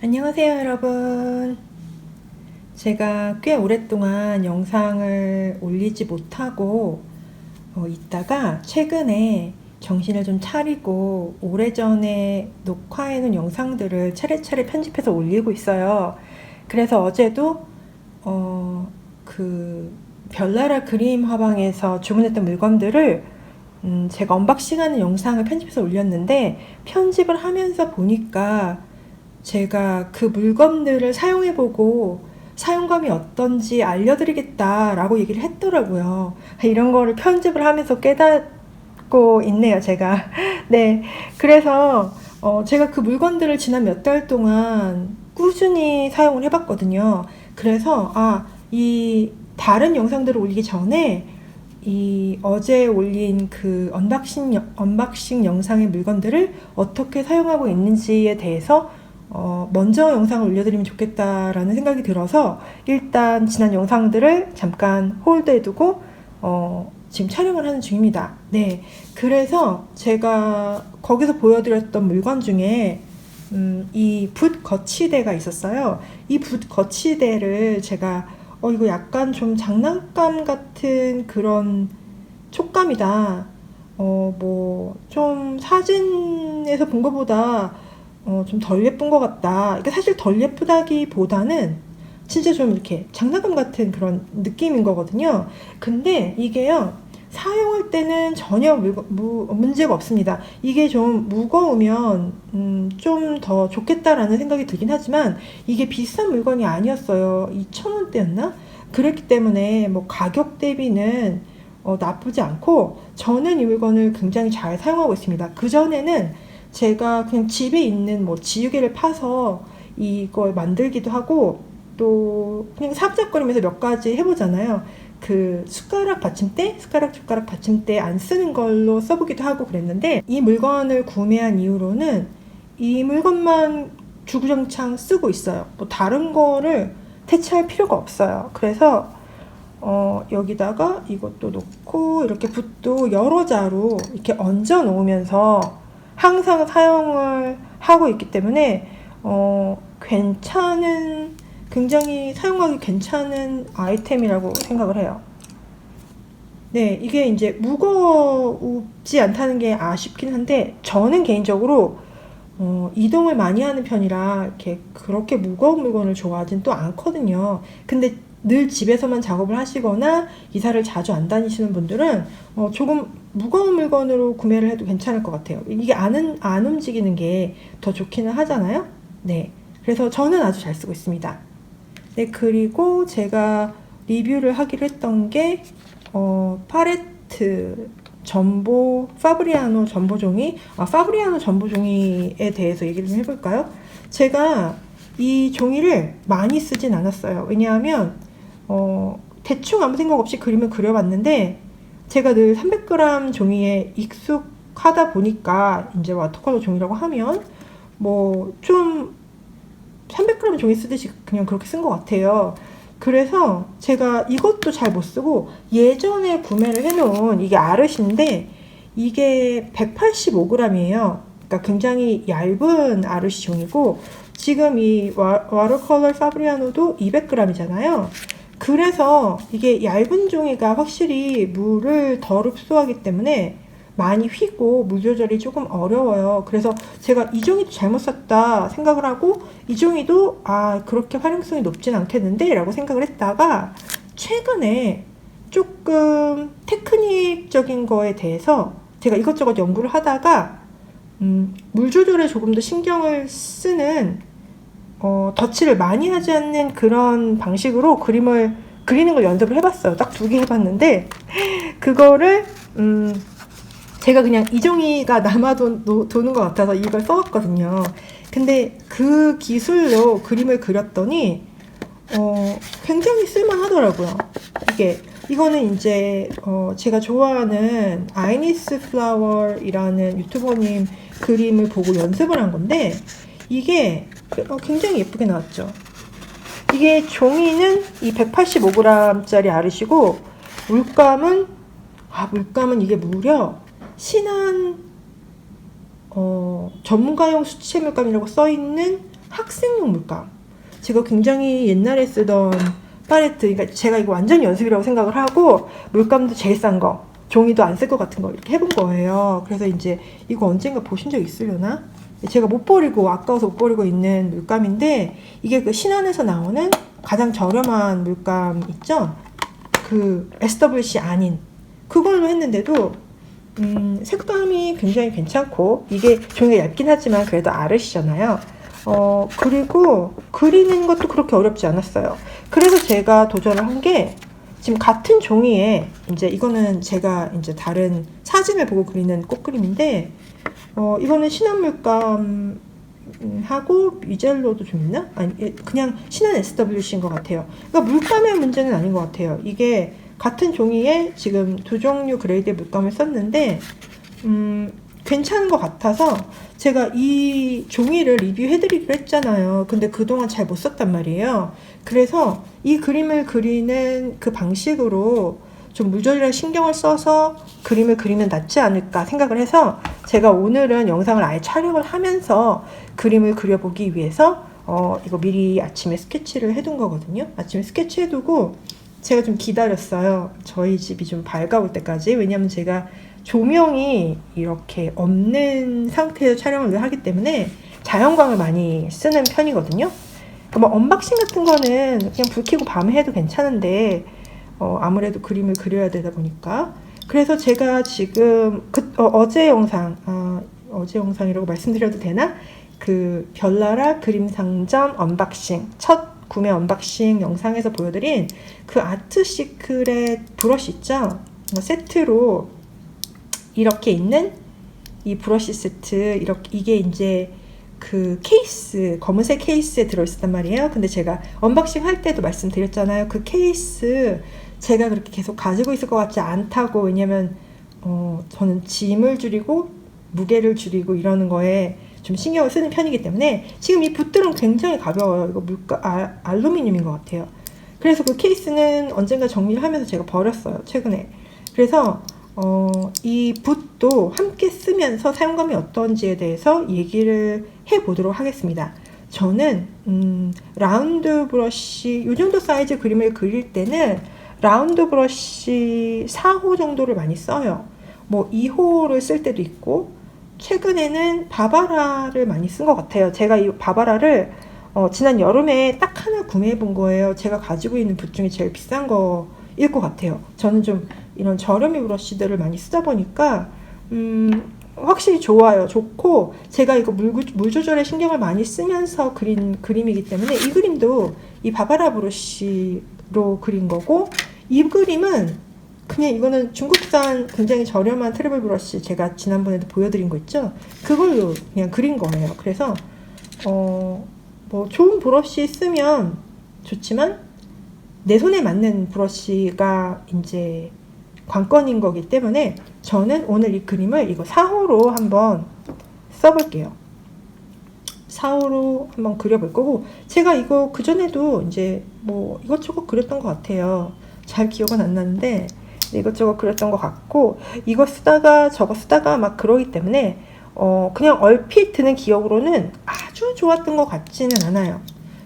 안녕하세요, 여러분. 제가 꽤 오랫동안 영상을 올리지 못하고 있다가 최근에 정신을 좀 차리고 오래전에 녹화해놓은 영상들을 차례차례 편집해서 올리고 있어요. 그래서 어제도 그 별나라 그림 화방에서 주문했던 물건들을 제가 언박싱하는 영상을 편집해서 올렸는데, 편집을 하면서 보니까 제가 그 물건들을 사용해보고 사용감이 어떤지 알려드리겠다라고 얘기를 했더라고요. 이런 거를 편집을 하면서 깨닫고 있네요, 제가. 네. 그래서 제가 그 물건들을 지난 몇 달 동안 꾸준히 사용을 해봤거든요. 그래서 이 다른 영상들을 올리기 전에 이 어제 올린 그 언박싱 영상의 물건들을 어떻게 사용하고 있는지에 대해서 먼저 영상을 올려드리면 좋겠다라는 생각이 들어서 일단 지난 영상들을 잠깐 홀드해두고 지금 촬영을 하는 중입니다. 네, 그래서 제가 거기서 보여드렸던 물건 중에 이 붓 거치대가 있었어요. 이 붓 거치대를 제가 이거 약간 좀 장난감 같은 그런 촉감이다. 뭐 좀 사진에서 본 것보다 좀 덜 예쁜 것 같다. 그러니까 사실 덜 예쁘다기보다는 진짜 좀 이렇게 장난감 같은 그런 느낌인 거거든요. 근데 이게요, 사용할 때는 전혀 문제가 없습니다. 이게 좀 무거우면 좀 더 좋겠다라는 생각이 들긴 하지만 이게 비싼 물건이 아니었어요. 2,000원대였나? 그랬기 때문에 뭐 가격 대비는 나쁘지 않고, 저는 이 물건을 굉장히 잘 사용하고 있습니다. 그전에는 제가 그냥 집에 있는 뭐 지우개를 파서 이걸 만들기도 하고, 또 그냥 사부작거리면서 몇 가지 해보잖아요. 그 숟가락 젓가락 받침대 안 쓰는 걸로 써보기도 하고 그랬는데, 이 물건을 구매한 이후로는 이 물건만 주구장창 쓰고 있어요. 뭐 다른 거를 대체할 필요가 없어요. 그래서 여기다가 이것도 놓고 이렇게 붓도 여러 자루 이렇게 얹어 놓으면서 항상 사용을 하고 있기 때문에 굉장히 사용하기 괜찮은 아이템이라고 생각을 해요. 네, 이게 이제 무겁지 않다는 게 아쉽긴 한데, 저는 개인적으로 이동을 많이 하는 편이라 이렇게 그렇게 무거운 물건을 좋아하진 또 않거든요. 근데 늘 집에서만 작업을 하시거나 이사를 자주 안 다니시는 분들은 조금 무거운 물건으로 구매를 해도 괜찮을 것 같아요. 이게 안 움직이는 게 더 좋기는 하잖아요. 네. 그래서 저는 아주 잘 쓰고 있습니다. 네, 그리고 제가 리뷰를 하기로 했던 게 팔레트 파브리아노 파브리아노 전보 종이에 대해서 얘기를 좀 해볼까요? 제가 이 종이를 많이 쓰진 않았어요. 왜냐하면 대충 아무 생각 없이 그림을 그려봤는데, 제가 늘 300g 종이에 익숙하다 보니까 이제 와터컬러 종이라고 하면 뭐 좀 300g 종이 쓰듯이 그냥 그렇게 쓴 것 같아요. 그래서 제가 이것도 잘 못 쓰고, 예전에 구매를 해놓은 이게 아르시인데 이게 185g이에요. 그러니까 굉장히 얇은 아르시 종이고, 지금 이 와터컬러 파브리아노도 200g이잖아요. 그래서 이게 얇은 종이가 확실히 물을 덜 흡수하기 때문에 많이 휘고 물 조절이 조금 어려워요. 그래서 제가 이 종이도 잘못 샀다 생각을 하고, 이 종이도 그렇게 활용성이 높진 않겠는데 라고 생각을 했다가, 최근에 조금 테크닉적인 거에 대해서 제가 이것저것 연구를 하다가 물 조절에 조금 더 신경을 쓰는, 덧칠을 많이 하지 않는 그런 방식으로 그림을 그리는 걸 연습을 해봤어요. 딱 2개 해봤는데, 그거를 제가 그냥 이 종이가 도는 것 같아서 이걸 써왔거든요. 근데 그 기술로 그림을 그렸더니 굉장히 쓸만하더라고요. 이거는 이제 제가 좋아하는 아이니스 플라워이라는 유튜버님 그림을 보고 연습을 한 건데, 이게 굉장히 예쁘게 나왔죠. 이게 종이는 이 185g짜리 아르시고, 물감은 이게 무려 신한 전문가용 수채 물감이라고 써있는 학생용 물감. 제가 굉장히 옛날에 쓰던 팔레트, 그러니까 제가 이거 완전 연습이라고 생각을 하고 물감도 제일 싼 거, 종이도 안 쓸 것 같은 거 이렇게 해본 거예요. 그래서 이제 이거 언젠가 보신 적 있으려나? 제가 못 버리고 아까워서 못 버리고 있는 물감인데, 이게 그 신한에서 나오는 가장 저렴한 물감 있죠? 그 SWC 아닌 그걸로 했는데도 색감이 굉장히 괜찮고, 이게 종이가 얇긴 하지만 그래도 아르시잖아요. 그리고 그리는 것도 그렇게 어렵지 않았어요. 그래서 제가 도전을 한 게, 지금 같은 종이에, 이제 이거는 제가 이제 다른 사진을 보고 그리는 꽃그림인데, 이거는 신한 물감 하고 미젤로도 좀 있나? 아니, 그냥 신한 SWC인 것 같아요. 그러니까 물감의 문제는 아닌 것 같아요. 이게 같은 종이에 지금 두 종류 그레이드의 물감을 썼는데 괜찮은 것 같아서 제가 이 종이를 리뷰해드리기로 했잖아요. 근데 그동안 잘 못 썼단 말이에요. 그래서 이 그림을 그리는 그 방식으로 좀 물조리랑 신경을 써서 그림을 그리면 낫지 않을까 생각을 해서, 제가 오늘은 영상을 아예 촬영을 하면서 그림을 그려보기 위해서 이거 미리 아침에 스케치를 해둔 거거든요. 아침에 스케치 해두고 제가 좀 기다렸어요. 저희 집이 좀 밝아올 때까지. 왜냐면 제가 조명이 이렇게 없는 상태에서 촬영을 하기 때문에 자연광을 많이 쓰는 편이거든요. 뭐 언박싱 같은 거는 그냥 불 켜고 밤에 해도 괜찮은데 아무래도 그림을 그려야 되다 보니까. 그래서 제가 지금 어제 영상이라고 말씀드려도 되나? 그 별나라 그림상점 언박싱, 첫 구매 언박싱 영상에서 보여드린 그 아트 시크릿 브러쉬 있죠? 세트로 이렇게 있는 이 브러쉬 세트, 이게 이제 그 케이스, 검은색 케이스에 들어있었단 말이에요. 근데 제가 언박싱 할 때도 말씀드렸잖아요. 그 케이스 제가 그렇게 계속 가지고 있을 것 같지 않다고. 왜냐면 저는 짐을 줄이고 무게를 줄이고 이러는 거에 좀 신경을 쓰는 편이기 때문에. 지금 이 붓들은 굉장히 가벼워요. 이거 알루미늄인 것 같아요. 그래서 그 케이스는 언젠가 정리를 하면서 제가 버렸어요, 최근에. 그래서 이 붓도 함께 쓰면서 사용감이 어떤지에 대해서 얘기를 해보도록 하겠습니다. 저는 라운드 브러쉬, 이 정도 사이즈 그림을 그릴 때는 라운드 브러쉬 4호 정도를 많이 써요. 뭐 2호를 쓸 때도 있고, 최근에는 바바라를 많이 쓴 것 같아요. 제가 이 바바라를 지난 여름에 딱 하나 구매해 본 거예요. 제가 가지고 있는 붓 중에 제일 비싼 거일 것 같아요. 저는 좀 이런 저렴이 브러쉬들을 많이 쓰다 보니까 확실히 좋아요. 좋고, 제가 이거 물 조절에 신경을 많이 쓰면서 그린 그림이기 때문에 이 그림도 이 바바라 브러쉬로 그린 거고, 이 그림은 그냥 이거는 중국산 굉장히 저렴한 트래블 브러쉬, 제가 지난번에도 보여드린 거 있죠? 그걸로 그냥 그린 거예요. 그래서 뭐 좋은 브러쉬 쓰면 좋지만 내 손에 맞는 브러쉬가 이제 관건인 거기 때문에 저는 오늘 이 그림을 이거 4호로 한번 써볼게요. 4호로 한번 그려볼 거고, 제가 이거 그전에도 이제 뭐 이것저것 그렸던 것 같아요. 잘 기억은 안 나는데 이것저것 그렸던 것 같고, 이거 쓰다가 저거 쓰다가 막 그러기 때문에 그냥 얼핏 드는 기억으로는 아주 좋았던 것 같지는 않아요.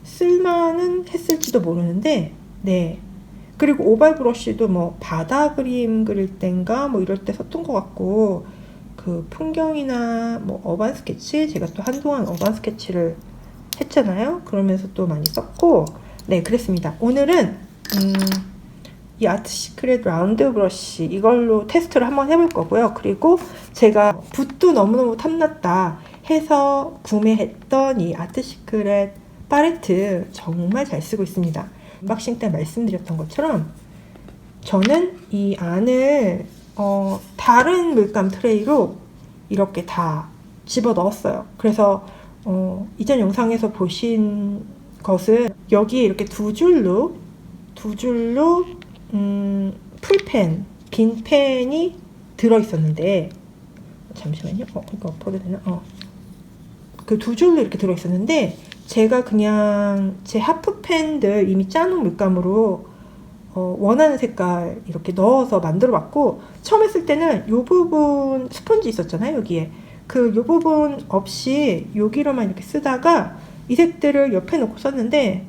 쓸만은 했을지도 모르는데, 네. 그리고 오발 브러쉬도 뭐 바다 그림 그릴 땐가 뭐 이럴 때 썼던 것 같고, 그 풍경이나 뭐 어반 스케치, 제가 또 한동안 어반 스케치를 했잖아요. 그러면서 또 많이 썼고, 네, 그랬습니다. 오늘은 이 아트 시크릿 라운드 브러쉬 이걸로 테스트를 한번 해볼 거고요. 그리고 제가 붓도 너무너무 탐났다 해서 구매했던 이 아트 시크릿 팔레트 정말 잘 쓰고 있습니다. 언박싱 때 말씀드렸던 것처럼 저는 이 안을 다른 물감 트레이로 이렇게 다 집어 넣었어요. 그래서 이전 영상에서 보신 것은 여기에 이렇게 두 줄로 풀펜, 빈 펜이 들어있었는데, 잠시만요. 이거 엎어도 되나? 그 두 줄로 이렇게 들어있었는데, 제가 그냥 제 하프펜들 이미 짜놓은 물감으로 원하는 색깔 이렇게 넣어서 만들어 봤고, 처음 했을 때는 요 부분 스펀지 있었잖아요, 여기에. 요 부분 없이 여기로만 이렇게 쓰다가 이 색들을 옆에 놓고 썼는데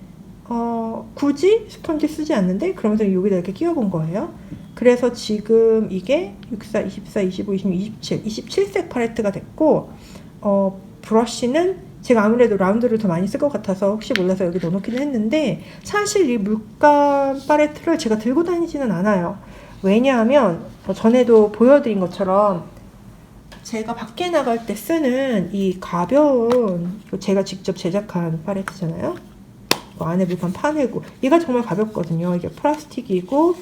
굳이 스펀지 쓰지 않는데 그러면서 여기다 이렇게 끼워본 거예요. 그래서 지금 이게 64, 24, 25, 26, 27, 27색 팔레트가 됐고 브러쉬는 제가 아무래도 라운드를 더 많이 쓸 것 같아서 혹시 몰라서 여기 넣어놓기는 했는데 사실 이 물감 팔레트를 제가 들고 다니지는 않아요. 왜냐하면 전에도 보여드린 것처럼 제가 밖에 나갈 때 쓰는 이 가벼운 제가 직접 제작한 팔레트잖아요. 안에 물감 파내고 얘가 정말 가볍거든요. 이게 플라스틱이고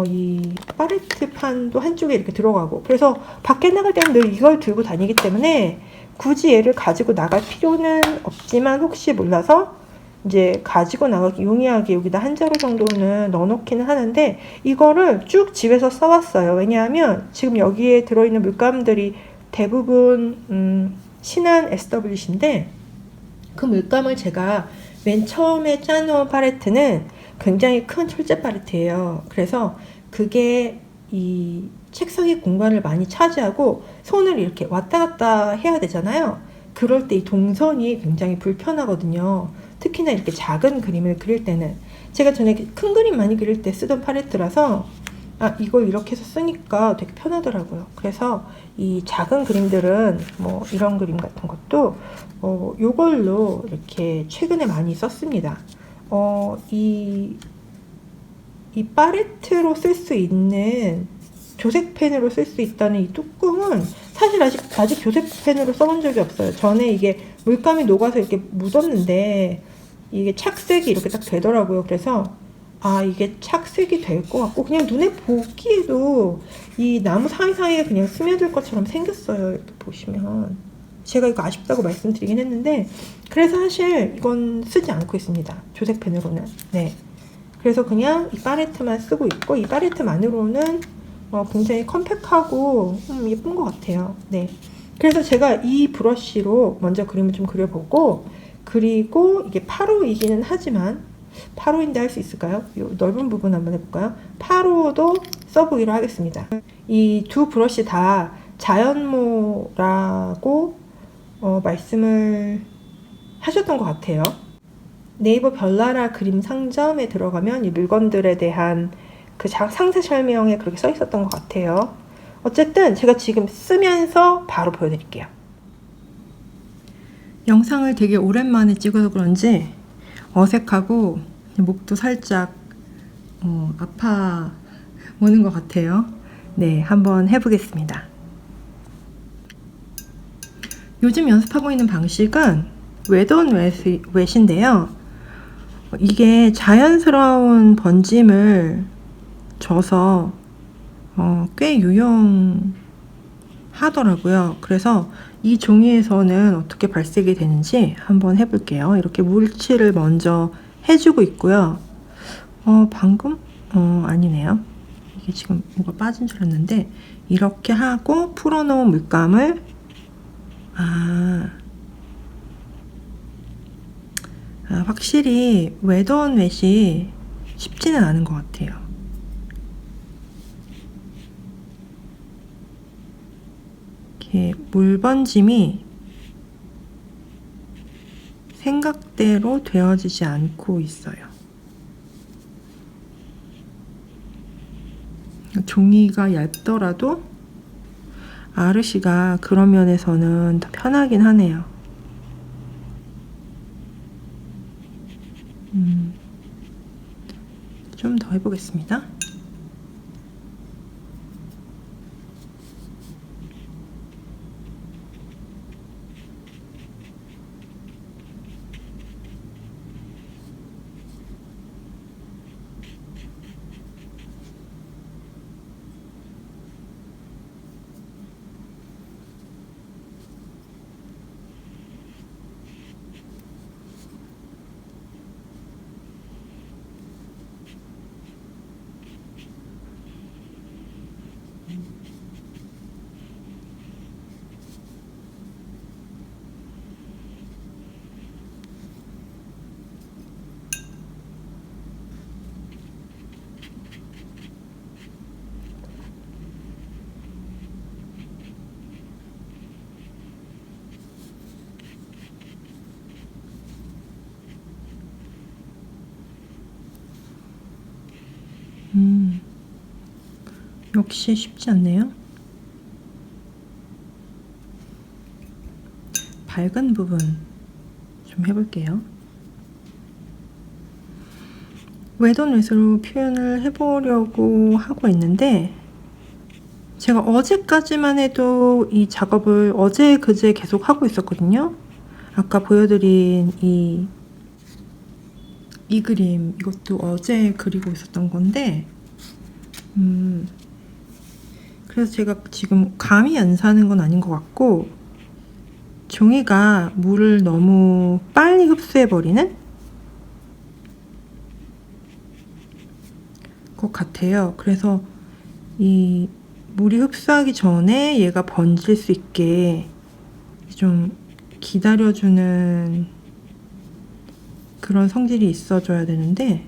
이 팔레트 판도 한쪽에 이렇게 들어가고 그래서 밖에 나갈 때는 늘 이걸 들고 다니기 때문에 굳이 얘를 가지고 나갈 필요는 없지만 혹시 몰라서 이제 가지고 나가기 용이하게 여기다 한 자루 정도는 넣어놓기는 하는데 이거를 쭉 집에서 써왔어요. 왜냐하면 지금 여기에 들어있는 물감들이 대부분 신한 SWC인데 그 물감을 제가 맨 처음에 짜놓은 팔레트는 굉장히 큰 철제 팔레트예요. 그래서 그게 이 책상의 공간을 많이 차지하고 손을 이렇게 왔다 갔다 해야 되잖아요. 그럴 때 이 동선이 굉장히 불편하거든요. 특히나 이렇게 작은 그림을 그릴 때는 제가 전에 큰 그림 많이 그릴 때 쓰던 팔레트라서 이걸 이렇게 해서 쓰니까 되게 편하더라고요. 그래서 이 작은 그림들은 뭐 이런 그림 같은 것도 요걸로 이렇게 최근에 많이 썼습니다. 이 팔레트로 쓸 수 있는 조색펜으로 쓸 수 있다는 이 뚜껑은 사실 아직 조색펜으로 써본 적이 없어요. 전에 이게 물감이 녹아서 이렇게 묻었는데 이게 착색이 이렇게 딱 되더라고요. 그래서 이게 착색이 될 것 같고 그냥 눈에 보기에도 이 나무 사이사이에 그냥 스며들 것처럼 생겼어요. 이렇게 보시면 제가 이거 아쉽다고 말씀드리긴 했는데 그래서 사실 이건 쓰지 않고 있습니다. 조색펜으로는. 네. 그래서 그냥 이 팔레트만 쓰고 있고 이 팔레트만으로는 굉장히 컴팩하고 예쁜 것 같아요. 네. 그래서 제가 이 브러쉬로 먼저 그림을 좀 그려보고 그리고 이게 8호이기는 하지만 8호인데 할 수 있을까요? 이 넓은 부분 한번 해볼까요? 8호도 써보기로 하겠습니다. 이 두 브러쉬 다 자연모라고 말씀을 하셨던 것 같아요. 네이버 별나라 그림 상점에 들어가면 이 물건들에 대한 그 상세 설명에 그렇게 써 있었던 것 같아요. 어쨌든 제가 지금 쓰면서 바로 보여드릴게요. 영상을 되게 오랜만에 찍어서 그런지 어색하고 목도 살짝 아파 오는 것 같아요. 네, 한번 해보겠습니다. 요즘 연습하고 있는 방식은 웨던 웻인데요. 이게 자연스러운 번짐을 줘서 꽤 유용하더라고요. 그래서 이 종이에서는 어떻게 발색이 되는지 한번 해볼게요. 이렇게 물칠을 먼저 해주고 있고요. 방금? 아니네요. 이게 지금 뭐가 빠진 줄 알았는데 이렇게 하고 풀어놓은 물감을 확실히 웨던 웻이 쉽지는 않은 것 같아요. 이렇게 물 번짐이 생각대로 되어지지 않고 있어요. 종이가 얇더라도 아르시가 그런 면에서는 더 편하긴 하네요. 좀 더 해보겠습니다. 역시 쉽지 않네요. 밝은 부분 좀 해볼게요. 외돈외수로 표현을 해보려고 하고 있는데, 제가 어제까지만 해도 이 작업을 어제 그제 계속 하고 있었거든요. 아까 보여드린 이 그림, 이것도 어제 그리고 있었던 건데, 그래서 제가 지금 감이 안 사는 건 아닌 것 같고, 종이가 물을 너무 빨리 흡수해버리는 것 같아요. 그래서 이 물이 흡수하기 전에 얘가 번질 수 있게 좀 기다려주는 그런 성질이 있어줘야 되는데,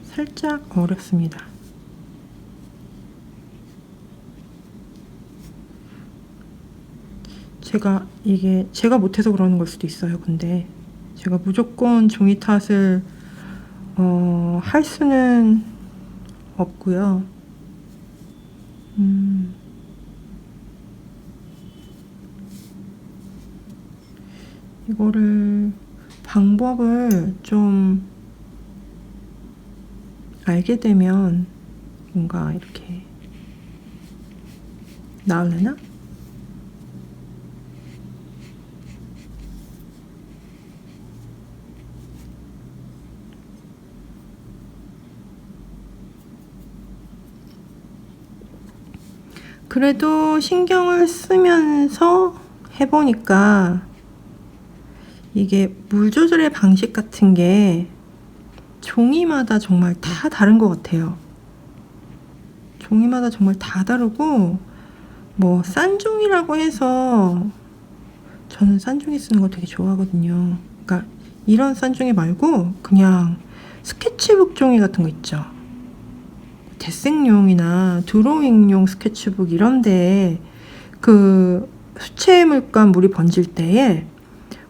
살짝 어렵습니다. 이게 제가 못해서 그러는 걸 수도 있어요. 근데 제가 무조건 종이 탓을 할 수는 없고요. 이거를 방법을 좀 알게 되면 뭔가 이렇게 나으려나? 그래도 신경을 쓰면서 해보니까 이게 물 조절의 방식 같은 게 종이마다 정말 다 다른 것 같아요. 종이마다 정말 다 다르고, 뭐 싼종이라고 해서 저는 싼종이 쓰는 거 되게 좋아하거든요. 그러니까 이런 싼종이 말고 그냥 스케치북 종이 같은 거 있죠. 데생용이나 드로잉용 스케치북 이런데 그 수채 물감 물이 번질 때에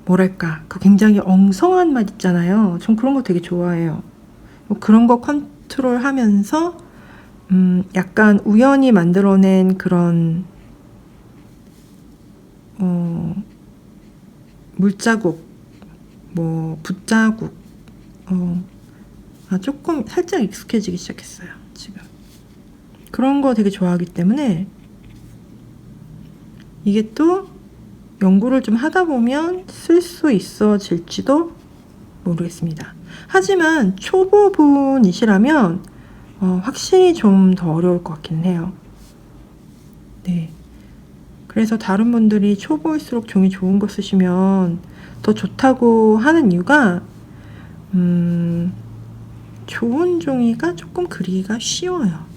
뭐랄까 그 굉장히 엉성한 맛 있잖아요. 전 그런 거 되게 좋아해요. 그런 거 컨트롤하면서 약간 우연히 만들어낸 그런 물자국, 뭐 붓자국, 조금 살짝 익숙해지기 시작했어요. 지금 그런 거 되게 좋아하기 때문에 이게 또 연구를 좀 하다 보면 쓸 수 있어질지도 모르겠습니다. 하지만 초보분이시라면 확실히 좀 더 어려울 것 같긴 해요. 네. 그래서 다른 분들이 초보일수록 종이 좋은 거 쓰시면 더 좋다고 하는 이유가 좋은 종이가 조금 그리기가 쉬워요.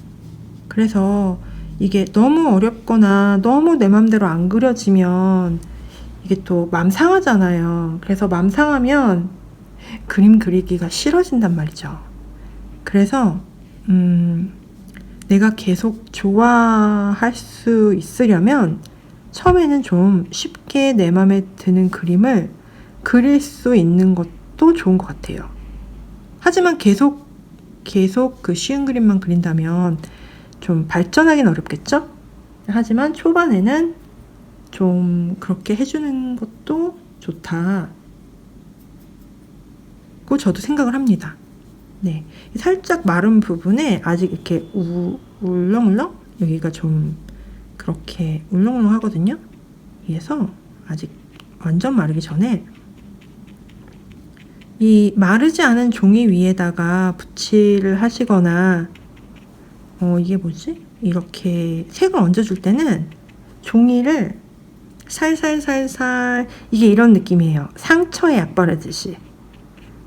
그래서 이게 너무 어렵거나 너무 내 맘대로 안 그려지면 이게 또 맘 상하잖아요. 그래서 맘 상하면 그림 그리기가 싫어진단 말이죠. 그래서 내가 계속 좋아할 수 있으려면 처음에는 좀 쉽게 내 맘에 드는 그림을 그릴 수 있는 것도 좋은 것 같아요. 하지만 계속 그 쉬운 그림만 그린다면 좀 발전하기는 어렵겠죠? 하지만 초반에는 좀 그렇게 해주는 것도 좋다고 저도 생각을 합니다. 네, 살짝 마른 부분에 아직 이렇게 울렁울렁 여기가 좀 그렇게 울렁울렁 하거든요. 그래서 아직 완전 마르기 전에 이 마르지 않은 종이 위에다가 붓칠을 하시거나 이게 뭐지? 이렇게 색을 얹어줄 때는 종이를 살살살살, 이게 이런 느낌이에요. 상처에 약 바르듯이.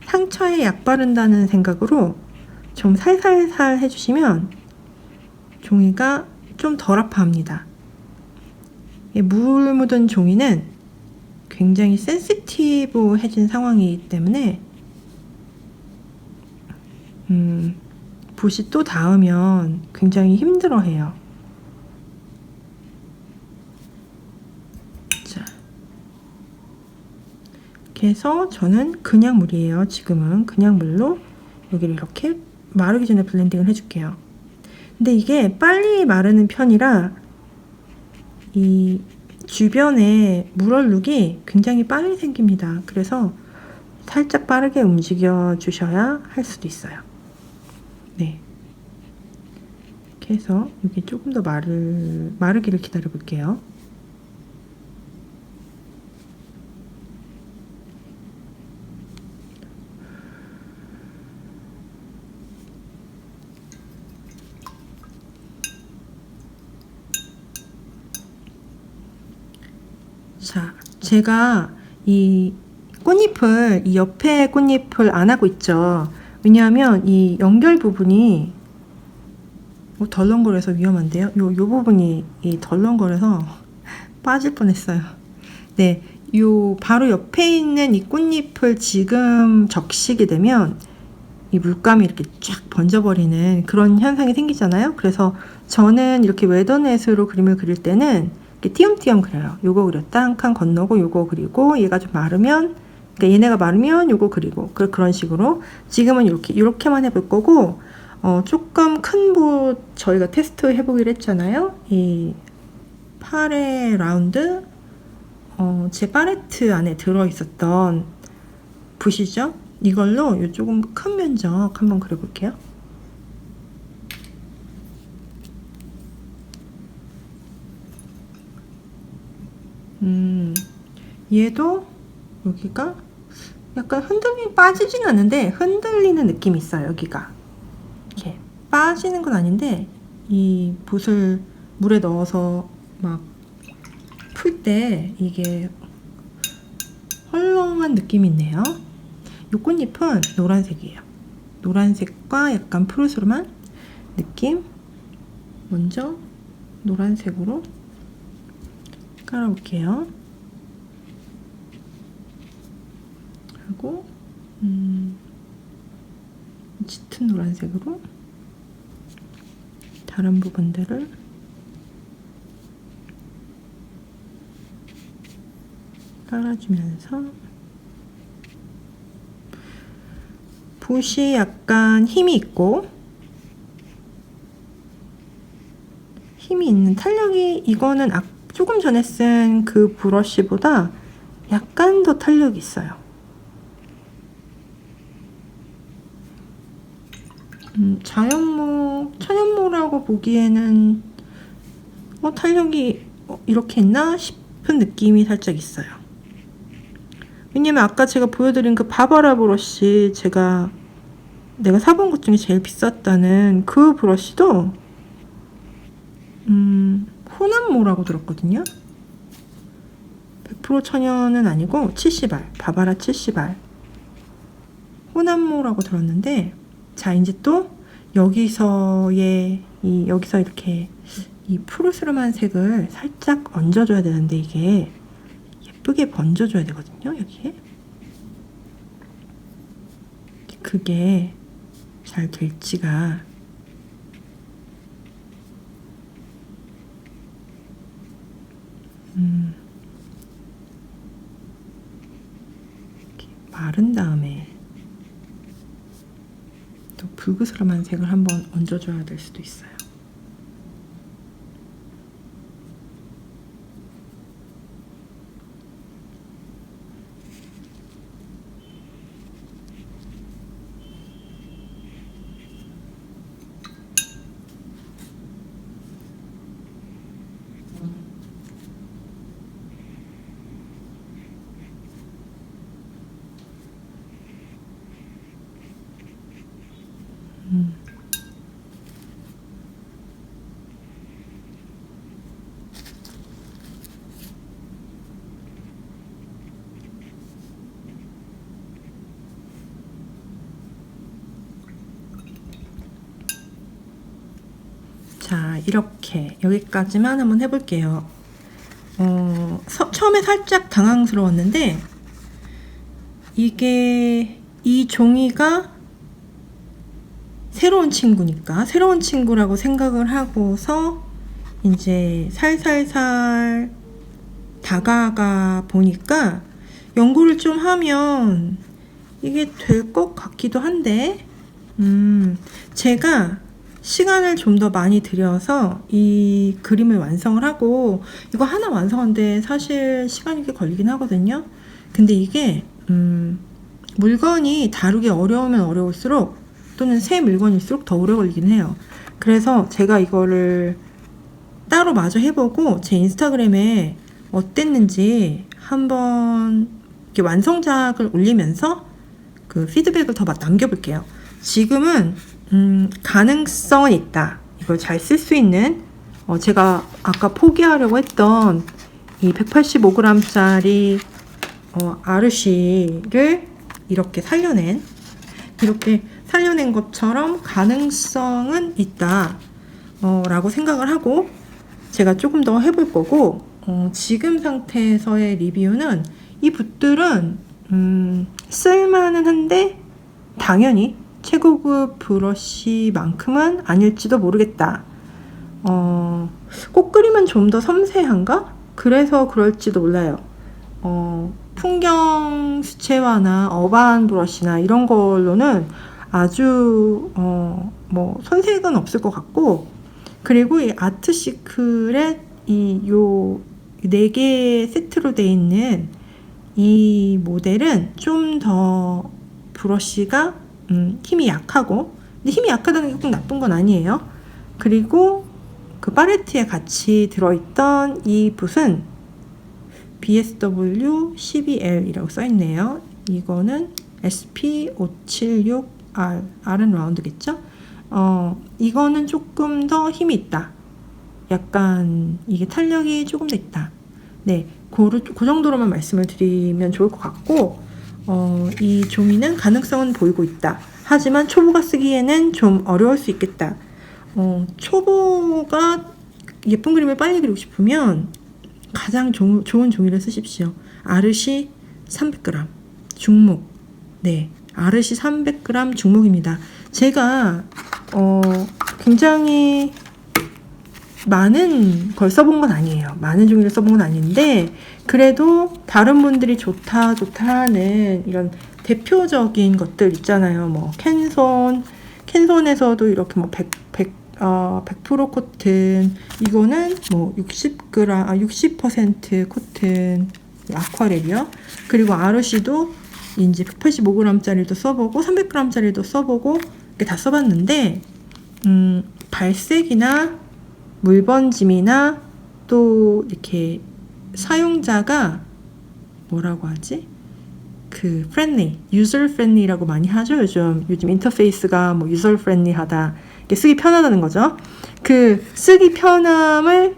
상처에 약 바른다는 생각으로 좀 살살살 해주시면 종이가 좀 덜 아파합니다. 물 묻은 종이는 굉장히 센시티브해진 상황이기 때문에 붓이 또 닿으면 굉장히 힘들어해요. 자, 이렇게 해서 저는 그냥 물이에요. 지금은 그냥 물로 여기를 이렇게 마르기 전에 블렌딩을 해줄게요. 근데 이게 빨리 마르는 편이라 이 주변에 물 얼룩이 굉장히 빨리 생깁니다. 그래서 살짝 빠르게 움직여 주셔야 할 수도 있어요. 네. 이렇게 해서 여기 조금 더 마르기를 기다려 볼게요. 자, 제가 이 꽃잎을, 이 옆에 꽃잎을 안 하고 있죠. 왜냐하면 이 연결 부분이 덜렁거려서 위험한데요. 요 부분이 이 덜렁거려서 빠질 뻔했어요. 네, 요 바로 옆에 있는 이 꽃잎을 지금 적시게 되면 이 물감이 이렇게 쫙 번져버리는 그런 현상이 생기잖아요. 그래서 저는 이렇게 웨더넷으로 그림을 그릴 때는 이렇게 띄엄띄엄 그려요. 요거 그렸다 한 칸 건너고 요거 그리고 얘가 좀 마르면, 그러니까 얘네가 마르면 요거 그리고 그런 식으로 지금은 이렇게만 해볼 거고, 조금 큰 붓 저희가 테스트 해보기로 했잖아요. 이 파레 라운드, 제 팔레트 안에 들어있었던 붓이죠. 이걸로 요 조금 큰 면적 한번 그려볼게요. 얘도 여기가 약간 빠지진 않는데 흔들리는 느낌이 있어요. 여기가 이렇게 빠지는 건 아닌데 이 붓을 물에 넣어서 막 풀 때 이게 헐렁한 느낌이 있네요. 이 꽃잎은 노란색이에요. 노란색과 약간 푸르스름한 느낌. 먼저 노란색으로 깔아볼게요. 하고 짙은 노란색으로 다른 부분들을 깔아주면서 붓이 약간 힘이 있고 힘이 있는 탄력이, 이거는 조금 전에 쓴 그 브러쉬보다 약간 더 탄력이 있어요. 천연모라고 보기에는 탄력이 이렇게 있나 싶은 느낌이 살짝 있어요. 왜냐면 아까 제가 보여드린 그 바바라 브러쉬, 내가 사본 것 중에 제일 비쌌다는 그 브러쉬도 호남모라고 들었거든요. 100% 천연은 아니고 70알, 바바라 70알 호남모라고 들었는데, 자 이제 또 여기서 이렇게 이 푸르스름한 색을 살짝 얹어줘야 되는데 이게 예쁘게 번져줘야 되거든요. 여기에 그게 잘 될지가 이렇게 마른 다음에 또 붉으스름한 색을 한번 얹어줘야 될 수도 있어요. 자, 이렇게 여기까지만 한번 해볼게요. 처음에 살짝 당황스러웠는데 이게 이 종이가 새로운 친구라고 생각을 하고서 이제 살살살 다가가 보니까 연구를 좀 하면 이게 될 것 같기도 한데, 제가 시간을 좀 더 많이 들여서 이 그림을 완성을 하고, 이거 하나 완성하는데 사실 시간이 꽤 걸리긴 하거든요. 근데 이게 물건이 다루기 어려우면 어려울수록, 또는 새 물건일수록 더 오래 걸리긴 해요. 그래서 제가 이거를 따로 마저 해보고 제 인스타그램에 어땠는지 한번 이렇게 완성작을 올리면서 그 피드백을 더 남겨볼게요. 지금은 가능성은 있다. 이걸 잘 쓸 수 있는, 제가 아까 포기하려고 했던 이 185g짜리 아르시를 이렇게 살려낸 것처럼 가능성은 있다 라고 생각을 하고 제가 조금 더 해볼 거고, 지금 상태에서의 리뷰는 이 붓들은 쓸만은 한데 당연히 최고급 브러쉬만큼은 아닐지도 모르겠다. 꽃그림은 좀 더 섬세한가? 그래서 그럴지도 몰라요. 풍경 수채화나 어반 브러쉬나 이런 걸로는 아주 뭐 손색은 없을 것 같고, 그리고 이 아트 시크릿 요 4개 세트로 되어 있는 이 모델은 좀 더 브러쉬가 힘이 약하고, 근데 힘이 약하다는 게 꼭 나쁜 건 아니에요. 그리고 그 팔레트에 같이 들어있던 이 붓은 BSW 12L이라고 써있네요. 이거는 SP576R, R은 라운드겠죠? 이거는 조금 더 힘이 있다. 약간 이게 탄력이 조금 더 있다. 네, 그 정도로만 말씀을 드리면 좋을 것 같고, 이 종이는 가능성은 보이고 있다. 하지만 초보가 쓰기에는 좀 어려울 수 있겠다. 초보가 예쁜 그림을 빨리 그리고 싶으면 가장 좋은 종이를 쓰십시오. 아르시 300g 중목. 네, 아르시 300g 중목입니다. 제가 굉장히 많은 걸 써본 건 아니에요. 많은 종이를 써본 건 아닌데, 그래도 다른 분들이 좋다 하는 이런 대표적인 것들 있잖아요. 뭐 캔손에서도 이렇게 뭐 100% 코튼, 이거는 뭐 60% 코튼 아쿠아렐이요. 그리고 아르시도 이제 185g짜리도 써보고 300g짜리도 써보고 이렇게 다 써봤는데, 발색이나 물번짐이나 또 이렇게 사용자가 뭐라고 하지? 그 유저 프렌리라고 많이 하죠. 요즘 인터페이스가 뭐 유저 프렌리하다, 이게 쓰기 편하다는 거죠. 그 쓰기 편함을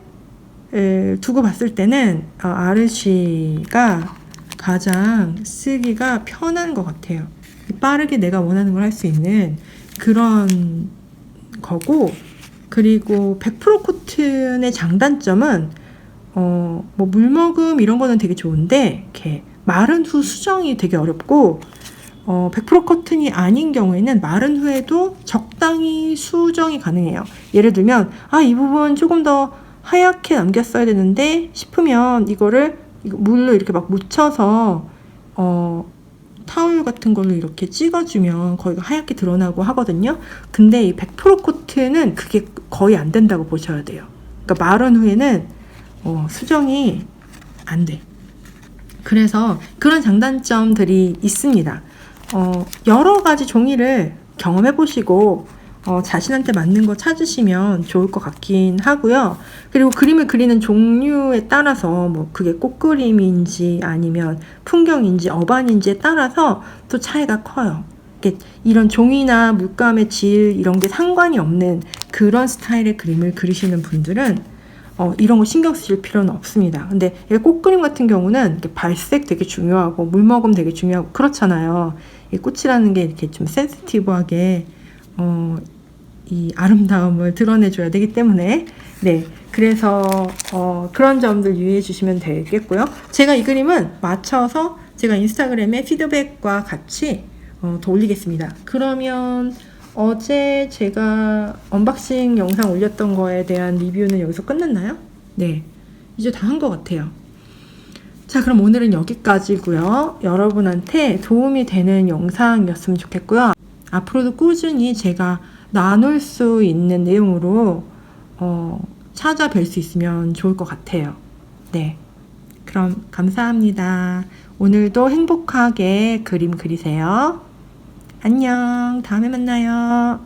두고 봤을 때는 아르시가 가장 쓰기가 편한 것 같아요. 빠르게 내가 원하는 걸 할 수 있는 그런 거고, 그리고 100% 코튼의 장단점은 뭐 물먹음 이런 거는 되게 좋은데, 이렇게 마른 후 수정이 되게 어렵고, 100% 코튼이 아닌 경우에는 마른 후에도 적당히 수정이 가능해요. 예를 들면 이 부분 조금 더 하얗게 남겼어야 되는데 싶으면 이거를 물로 이렇게 막 묻혀서 타올 같은 걸로 이렇게 찍어주면 거기가 하얗게 드러나고 하거든요. 근데 이 100% 코트는 그게 거의 안 된다고 보셔야 돼요. 그러니까 마른 후에는 수정이 안 돼. 그래서 그런 장단점들이 있습니다. 여러 가지 종이를 경험해 보시고 자신한테 맞는 거 찾으시면 좋을 것 같긴 하고요. 그리고 그림을 그리는 종류에 따라서 뭐 그게 꽃그림인지 아니면 풍경인지 어반인지에 따라서 또 차이가 커요. 이런 종이나 물감의 질 이런 게 상관이 없는 그런 스타일의 그림을 그리시는 분들은 이런 거 신경 쓰실 필요는 없습니다. 근데 꽃그림 같은 경우는 이렇게 발색 되게 중요하고 물먹음 되게 중요하고 그렇잖아요. 이 꽃이라는 게 이렇게 좀 센시티브하게 이 아름다움을 드러내줘야 되기 때문에, 네, 그래서 그런 점들 유의해 주시면 되겠고요. 제가 이 그림은 맞춰서 제가 인스타그램에 피드백과 같이 더 올리겠습니다. 그러면 어제 제가 언박싱 영상 올렸던 거에 대한 리뷰는 여기서 끝났나요? 네, 이제 다 한 것 같아요. 자, 그럼 오늘은 여기까지고요. 여러분한테 도움이 되는 영상이었으면 좋겠고요. 앞으로도 꾸준히 제가 나눌 수 있는 내용으로 찾아뵐 수 있으면 좋을 것 같아요. 네. 그럼 감사합니다. 오늘도 행복하게 그림 그리세요. 안녕. 다음에 만나요.